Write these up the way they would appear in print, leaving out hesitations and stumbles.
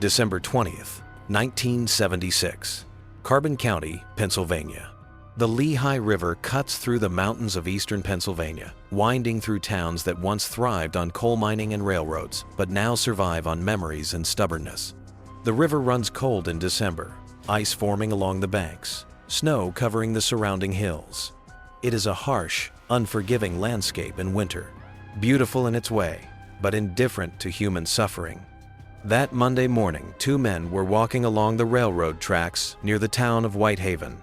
December 20th, 1976, Carbon County, Pennsylvania. The Lehigh River cuts through the mountains of eastern Pennsylvania, winding through towns that once thrived on coal mining and railroads, but now survive on memories and stubbornness. The river runs cold in December, ice forming along the banks, snow covering the surrounding hills. It is a harsh, unforgiving landscape in winter, beautiful in its way, but indifferent to human suffering. That Monday morning, two men were walking along the railroad tracks near the town of Whitehaven.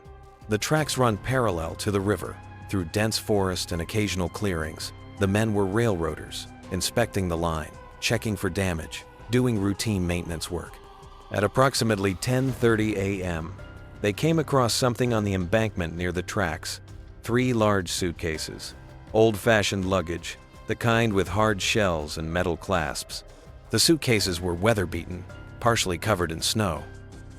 The tracks run parallel to the river, through dense forest and occasional clearings. The men were railroaders, inspecting the line, checking for damage, doing routine maintenance work. At approximately 10:30 a.m., they came across something on the embankment near the tracks. 3 large suitcases, old-fashioned luggage, the kind with hard shells and metal clasps. The suitcases were weather-beaten, partially covered in snow.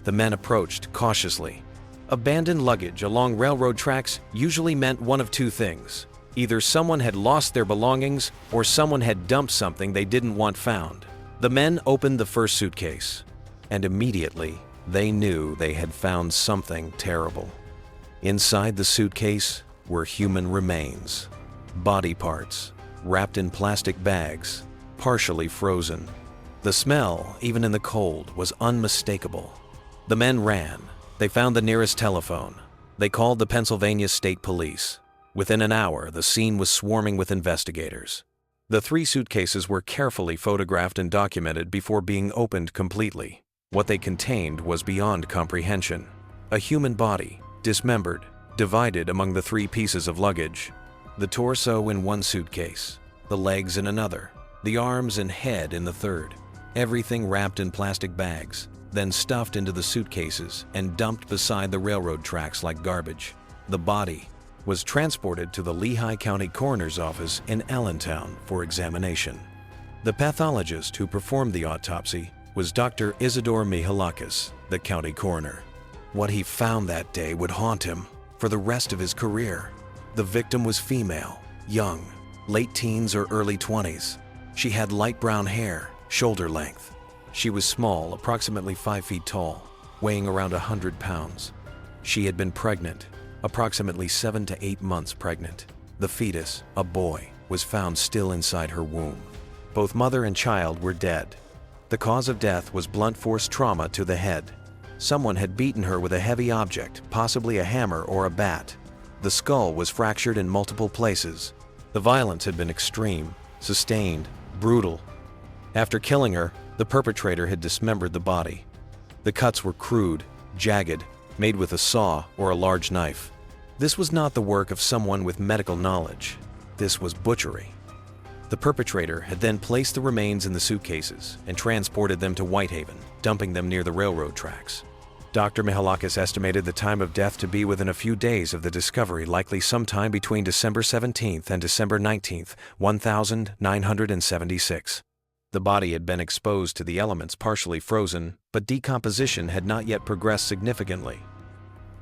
The men approached cautiously. Abandoned luggage along railroad tracks usually meant one of two things. Either someone had lost their belongings or someone had dumped something they didn't want found. The men opened the first suitcase, and immediately they knew they had found something terrible. Inside the suitcase were human remains, body parts, wrapped in plastic bags, partially frozen. The smell, even in the cold, was unmistakable. The men ran. They found the nearest telephone. They called the Pennsylvania State Police. Within an hour, the scene was swarming with investigators. The 3 suitcases were carefully photographed and documented before being opened completely. What they contained was beyond comprehension. A human body, dismembered, divided among the 3 pieces of luggage. The torso in one suitcase, the legs in another, the arms and head in the third. Everything wrapped in plastic bags, then stuffed into the suitcases and dumped beside the railroad tracks like garbage. The body was transported to the Lehigh County Coroner's Office in Allentown for examination. The pathologist who performed the autopsy was Dr. Isidore Mihalakis, the county coroner. What he found that day would haunt him for the rest of his career. The victim was female, young, late teens or early 20s. She had light brown hair, shoulder length. She was small, approximately 5 feet tall, weighing around 100 pounds. She had been pregnant, approximately 7 to 8 months pregnant. The fetus, a boy, was found still inside her womb. Both mother and child were dead. The cause of death was blunt force trauma to the head. Someone had beaten her with a heavy object, possibly a hammer or a bat. The skull was fractured in multiple places. The violence had been extreme, sustained, brutal. After killing her, the perpetrator had dismembered the body. The cuts were crude, jagged, made with a saw or a large knife. This was not the work of someone with medical knowledge. This was butchery. The perpetrator had then placed the remains in the suitcases and transported them to Whitehaven, dumping them near the railroad tracks. Dr. Mihalakis estimated the time of death to be within a few days of the discovery, likely sometime between December 17th and December 19th, 1976. The body had been exposed to the elements, partially frozen, but decomposition had not yet progressed significantly.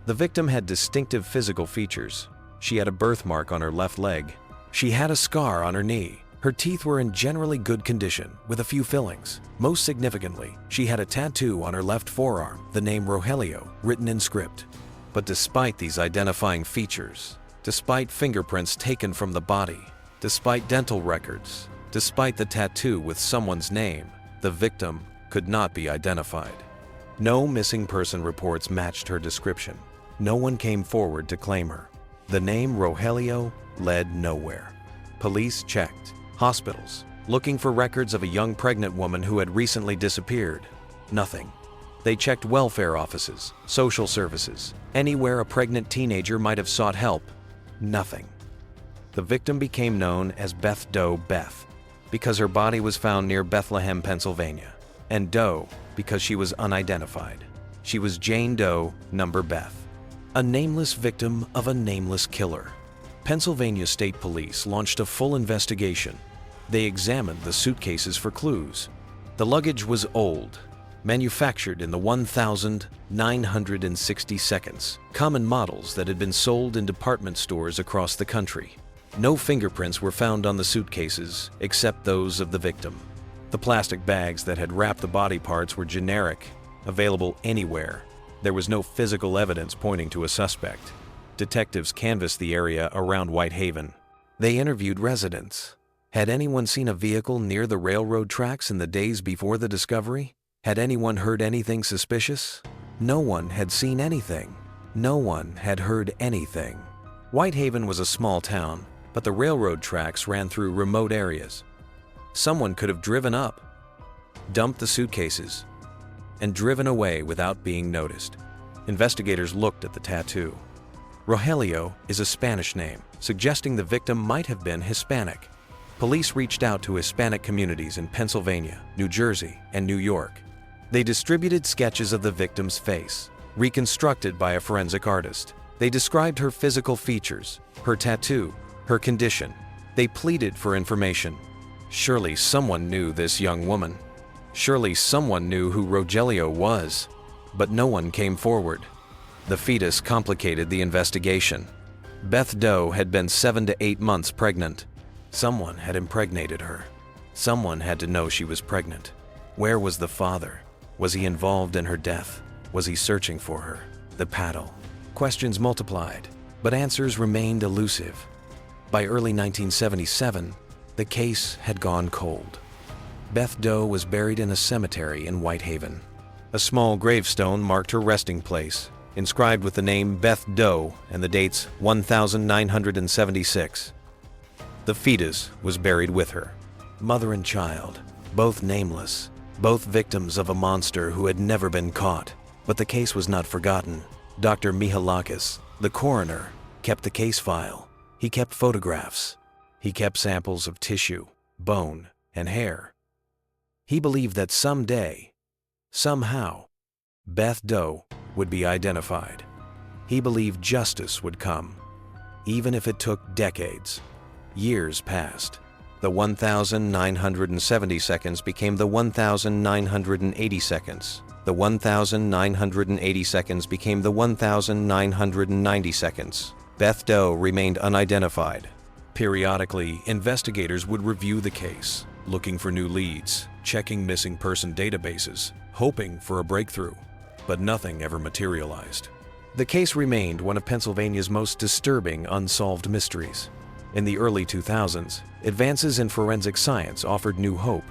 The victim had distinctive physical features. She had a birthmark on her left leg. She had a scar on her knee. Her teeth were in generally good condition, with a few fillings. Most significantly, she had a tattoo on her left forearm, the name Rogelio, written in script. But despite these identifying features, despite fingerprints taken from the body, despite dental records, despite the tattoo with someone's name, the victim could not be identified. No missing person reports matched her description. No one came forward to claim her. The name Rogelio led nowhere. Police checked hospitals, looking for records of a young pregnant woman who had recently disappeared. Nothing. They checked welfare offices, social services, anywhere a pregnant teenager might have sought help. Nothing. The victim became known as Beth Doe Beth, because her body was found near Bethlehem, Pennsylvania, and Doe because she was unidentified. She was Jane Doe, number Beth, a nameless victim of a nameless killer. Pennsylvania State Police launched a full investigation. They examined the suitcases for clues. The luggage was old, manufactured in the 1962, common models that had been sold in department stores across the country. No fingerprints were found on the suitcases except those of the victim. The plastic bags that had wrapped the body parts were generic, available anywhere. There was no physical evidence pointing to a suspect. Detectives canvassed the area around Whitehaven. They interviewed residents. Had anyone seen a vehicle near the railroad tracks in the days before the discovery? Had anyone heard anything suspicious? No one had seen anything. No one had heard anything. Whitehaven was a small town, but the railroad tracks ran through remote areas. Someone could have driven up, dumped the suitcases, and driven away without being noticed. Investigators looked at the tattoo. Rogelio is a Spanish name, suggesting the victim might have been Hispanic. Police reached out to Hispanic communities in Pennsylvania, New Jersey, and New York. They distributed sketches of the victim's face, reconstructed by a forensic artist. They described her physical features, her tattoo, her condition. They pleaded for information. Surely someone knew this young woman. Surely someone knew who Rogelio was. But no one came forward. The fetus complicated the investigation. Beth Doe had been 7 to 8 months pregnant. Someone had impregnated her. Someone had to know she was pregnant. Where was the father? Was he involved in her death? Was he searching for her? The paddle. Questions multiplied, but answers remained elusive. By early 1977, the case had gone cold. Beth Doe was buried in a cemetery in Whitehaven. A small gravestone marked her resting place, inscribed with the name Beth Doe and the dates 1976. The fetus was buried with her. Mother and child, both nameless, both victims of a monster who had never been caught. But the case was not forgotten. Dr. Mihalakis, the coroner, kept the case file. He kept photographs. He kept samples of tissue, bone, and hair. He believed that someday, somehow, Beth Doe would be identified. He believed justice would come, even if it took decades. Years passed. The 1,970 seconds became the 1,980 seconds. The 1,980 seconds became the 1,990 seconds. Beth Doe remained unidentified. Periodically, investigators would review the case, looking for new leads, checking missing person databases, hoping for a breakthrough. But nothing ever materialized. The case remained one of Pennsylvania's most disturbing unsolved mysteries. In the early 2000s, advances in forensic science offered new hope.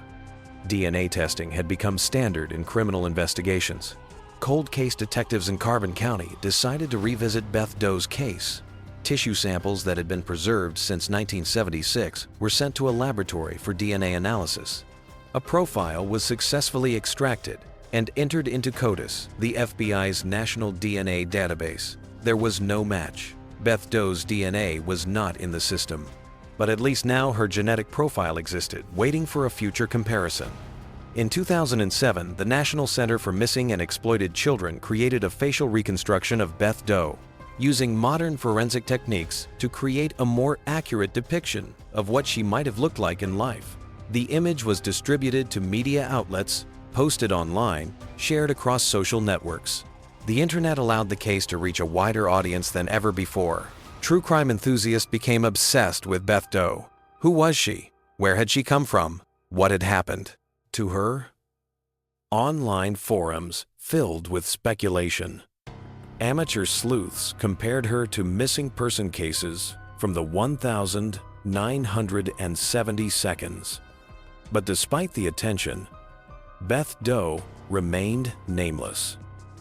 DNA testing had become standard in criminal investigations. Cold case detectives in Carbon County decided to revisit Beth Doe's case. Tissue samples that had been preserved since 1976 were sent to a laboratory for DNA analysis. A profile was successfully extracted and entered into CODIS, the FBI's national DNA database. There was no match. Beth Doe's DNA was not in the system. But at least now her genetic profile existed, waiting for a future comparison. In 2007, the National Center for Missing and Exploited Children created a facial reconstruction of Beth Doe, using modern forensic techniques to create a more accurate depiction of what she might have looked like in life. The image was distributed to media outlets, posted online, shared across social networks. The internet allowed the case to reach a wider audience than ever before. True crime enthusiasts became obsessed with Beth Doe. Who was she? Where had she come from? What had happened to her? Online forums filled with speculation. Amateur sleuths compared her to missing person cases from the 1,970 seconds. But despite the attention, Beth Doe remained nameless.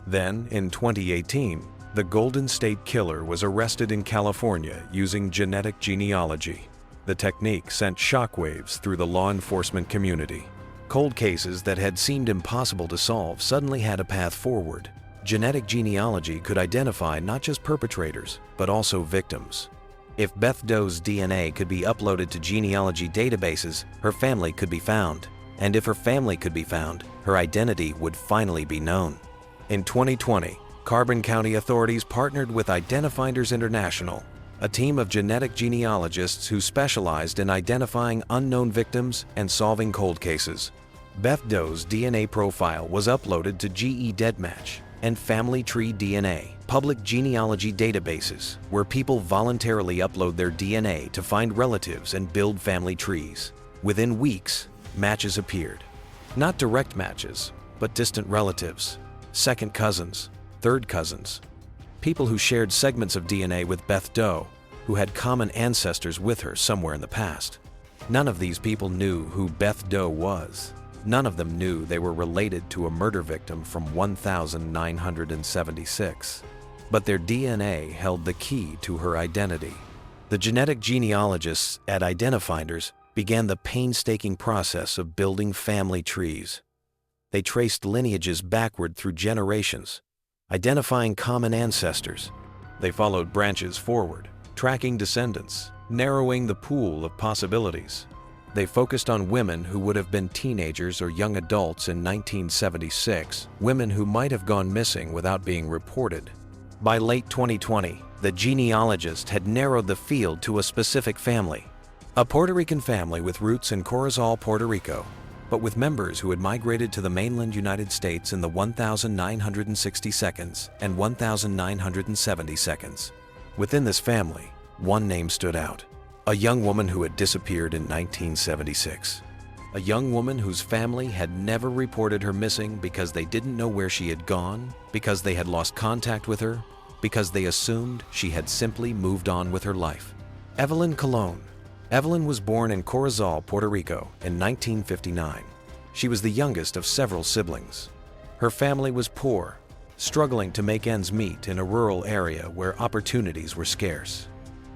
Then, in 2018, the Golden State Killer was arrested in California using genetic genealogy. The technique sent shockwaves through the law enforcement community. Cold cases that had seemed impossible to solve suddenly had a path forward. Genetic genealogy could identify not just perpetrators, but also victims. If Beth Doe's DNA could be uploaded to genealogy databases, her family could be found. And if her family could be found, her identity would finally be known. In 2020, Carbon County authorities partnered with Identifinders International, a team of genetic genealogists who specialized in identifying unknown victims and solving cold cases. Beth Doe's DNA profile was uploaded to GE Deadmatch and Family Tree DNA, public genealogy databases where people voluntarily upload their DNA to find relatives and build family trees. Within weeks, matches appeared. Not direct matches, but distant relatives, second cousins, third cousins, people who shared segments of DNA with Beth Doe, who had common ancestors with her somewhere in the past. None of these people knew who Beth Doe was. None of them knew they were related to a murder victim from 1976. But their DNA held the key to her identity. The genetic genealogists at Identifinders began the painstaking process of building family trees. They traced lineages backward through generations, identifying common ancestors. They followed branches forward, tracking descendants, narrowing the pool of possibilities. They focused on women who would have been teenagers or young adults in 1976, women who might have gone missing without being reported. By late 2020, the genealogist had narrowed the field to a specific family, a Puerto Rican family with roots in Corozal, Puerto Rico, but with members who had migrated to the mainland United States in the 1962nd and 1972nd. Within this family, one name stood out: a young woman who had disappeared in 1976. A young woman whose family had never reported her missing because they didn't know where she had gone, because they had lost contact with her, because they assumed she had simply moved on with her life. Evelyn Colon. Evelyn was born in Corozal, Puerto Rico in 1959. She was the youngest of several siblings. Her family was poor, struggling to make ends meet in a rural area where opportunities were scarce.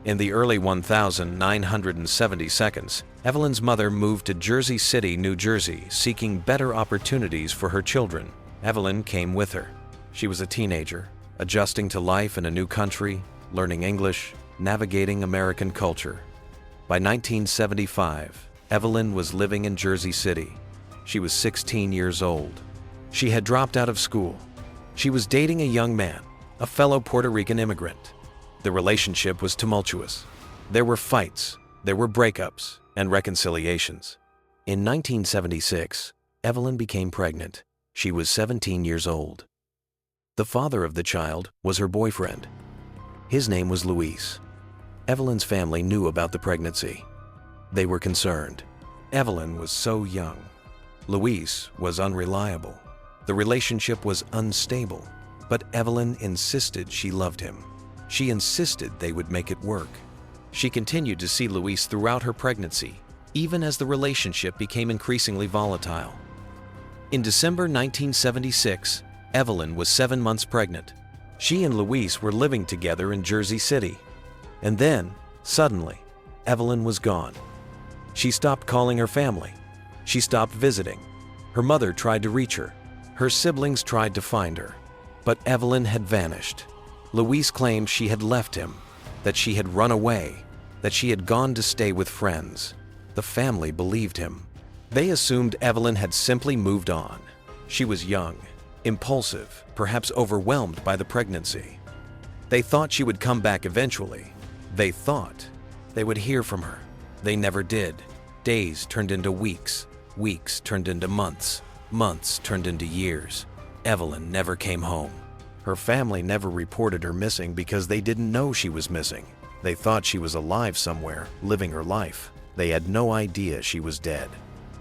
In the early 1972s, Evelyn's mother moved to Jersey City, New Jersey, seeking better opportunities for her children. Evelyn came with her. She was a teenager, adjusting to life in a new country, learning English, navigating American culture. By 1975, Evelyn was living in Jersey City. She was 16 years old. She had dropped out of school. She was dating a young man, a fellow Puerto Rican immigrant. The relationship was tumultuous. There were fights, there were breakups, and reconciliations. In 1976, Evelyn became pregnant. She was 17 years old. The father of the child was her boyfriend. His name was Luis. Evelyn's family knew about the pregnancy. They were concerned. Evelyn was so young. Luis was unreliable. The relationship was unstable, but Evelyn insisted she loved him. She insisted they would make it work. She continued to see Luis throughout her pregnancy, even as the relationship became increasingly volatile. In December 1976, Evelyn was 7 months pregnant. She and Luis were living together in Jersey City. And then, suddenly, Evelyn was gone. She stopped calling her family. She stopped visiting. Her mother tried to reach her. Her siblings tried to find her. But Evelyn had vanished. Luis claimed she had left him, that she had run away, that she had gone to stay with friends. The family believed him. They assumed Evelyn had simply moved on. She was young, impulsive, perhaps overwhelmed by the pregnancy. They thought she would come back eventually. They thought they would hear from her. They never did. Days turned into weeks. Weeks turned into months. Months turned into years. Evelyn never came home. Her family never reported her missing because they didn't know she was missing. They thought she was alive somewhere, living her life. They had no idea she was dead.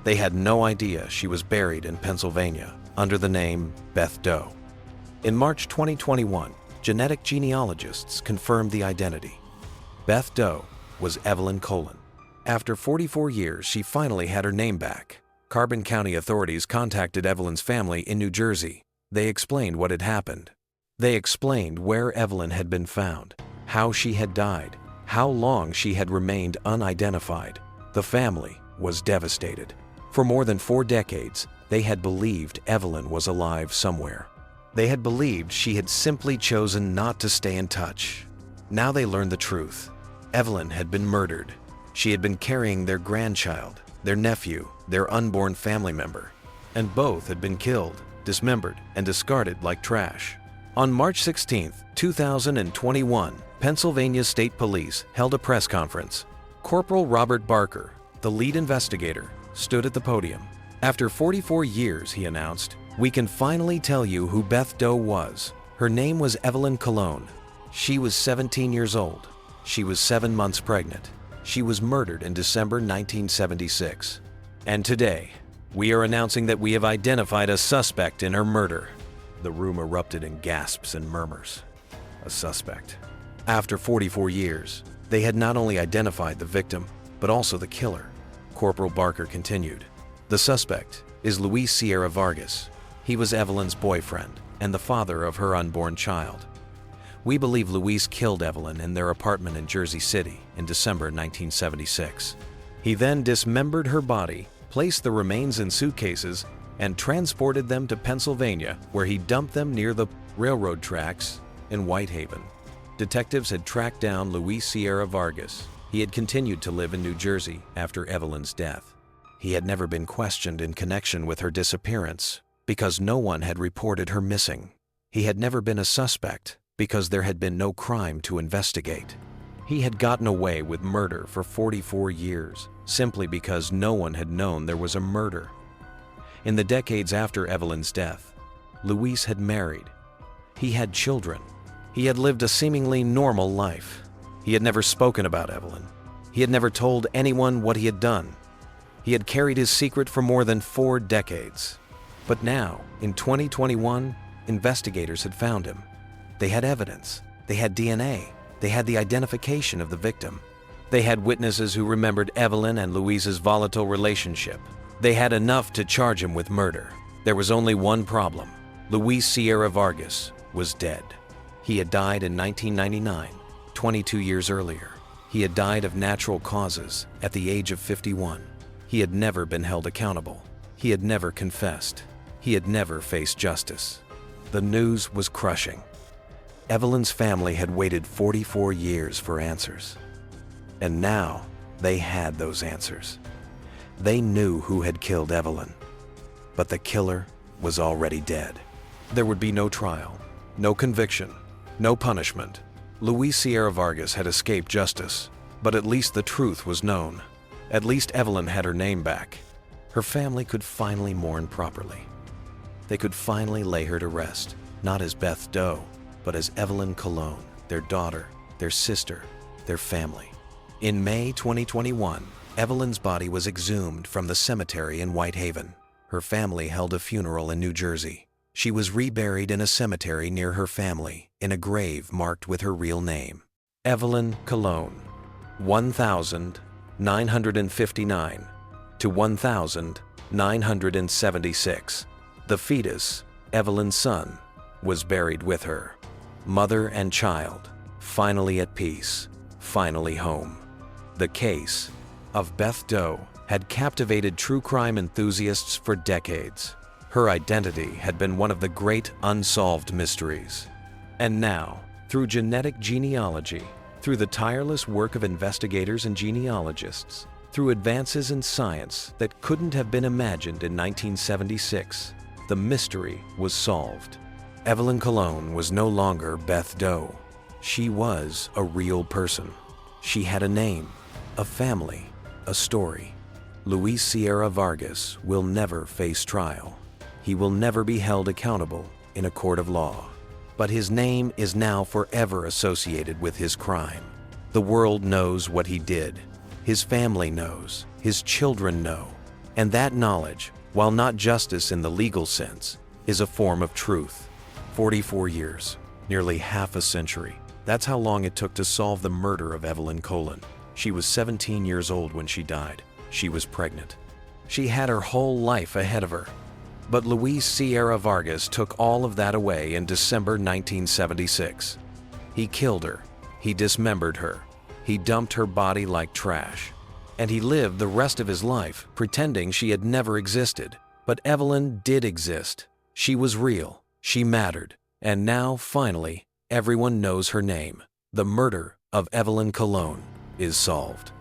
They had no idea she was buried in Pennsylvania under the name Beth Doe. In March 2021, genetic genealogists confirmed the identity. Beth Doe was Evelyn Colon. After 44 years, she finally had her name back. Carbon County authorities contacted Evelyn's family in New Jersey. They explained what had happened. They explained where Evelyn had been found, how she had died, how long she had remained unidentified. The family was devastated. For more than 4 decades, they had believed Evelyn was alive somewhere. They had believed she had simply chosen not to stay in touch. Now they learned the truth. Evelyn had been murdered. She had been carrying their grandchild, their nephew, their unborn family member, and both had been killed, dismembered, and discarded like trash. On March 16, 2021, Pennsylvania State Police held a press conference. Corporal Robert Barker, the lead investigator, stood at the podium. After 44 years, he announced, "We can finally tell you who Beth Doe was. Her name was Evelyn Colon. She was 17 years old. She was 7 months pregnant. She was murdered in December 1976. And today, We are announcing that we have identified a suspect in her murder." The room erupted in gasps and murmurs. A suspect. After 44 years, they had not only identified the victim, but also the killer. Corporal Barker continued. "The suspect is Luis Sierra Vargas. He was Evelyn's boyfriend and the father of her unborn child. We believe Luis killed Evelyn in their apartment in Jersey City in December 1976. He then dismembered her body, placed the remains in suitcases, and transported them to Pennsylvania, where he dumped them near the railroad tracks in Whitehaven. Detectives had tracked down Luis Sierra Vargas. He had continued to live in New Jersey after Evelyn's death. He had never been questioned in connection with her disappearance because no one had reported her missing. He had never been a suspect because there had been no crime to investigate. He had gotten away with murder for 44 years simply because no one had known there was a murder. In the decades after Evelyn's death, Luis had married. He had children. He had lived a seemingly normal life. He had never spoken about Evelyn. He had never told anyone what he had done. He had carried his secret for more than 4 decades. But now, in 2021, investigators had found him. They had evidence. They had DNA. They had the identification of the victim. They had witnesses who remembered Evelyn and Luis's volatile relationship. They had enough to charge him with murder. There was only one problem. Luis Sierra Vargas was dead. He had died in 1999, 22 years earlier. He had died of natural causes at the age of 51. He had never been held accountable. He had never confessed. He had never faced justice. The news was crushing. Evelyn's family had waited 44 years for answers. And now they had those answers. They knew who had killed Evelyn. But the killer was already dead. There would be no trial, no conviction, no punishment. Luis Sierra Vargas had escaped justice, but at least the truth was known. At least Evelyn had her name back. Her family could finally mourn properly. They could finally lay her to rest, not as Beth Doe, but as Evelyn Colon, their daughter, their sister, their family. In May 2021, Evelyn's body was exhumed from the cemetery in Whitehaven. Her family held a funeral in New Jersey. She was reburied in a cemetery near her family, in a grave marked with her real name. Evelyn Colon, 1959 to 1976. The fetus, Evelyn's son, was buried with her. Mother and child, finally at peace, finally home. The case of Beth Doe had captivated true crime enthusiasts for decades. Her identity had been one of the great unsolved mysteries. And now, through genetic genealogy, through the tireless work of investigators and genealogists, through advances in science that couldn't have been imagined in 1976, the mystery was solved. Evelyn Colon was no longer Beth Doe. She was a real person. She had a name, a family, a story. Luis Sierra Vargas will never face trial. He will never be held accountable in a court of law. But his name is now forever associated with his crime. The world knows what he did. His family knows. His children know. And that knowledge, while not justice in the legal sense, is a form of truth. 44 years, nearly half a century. That's how long it took to solve the murder of Evelyn Colon. She was 17 years old when she died. She was pregnant. She had her whole life ahead of her. But Luis Sierra Vargas took all of that away in December 1976. He killed her. He dismembered her. He dumped her body like trash. And he lived the rest of his life pretending she had never existed. But Evelyn did exist. She was real. She mattered. And now, finally, everyone knows her name. The murder of Evelyn Colon is solved.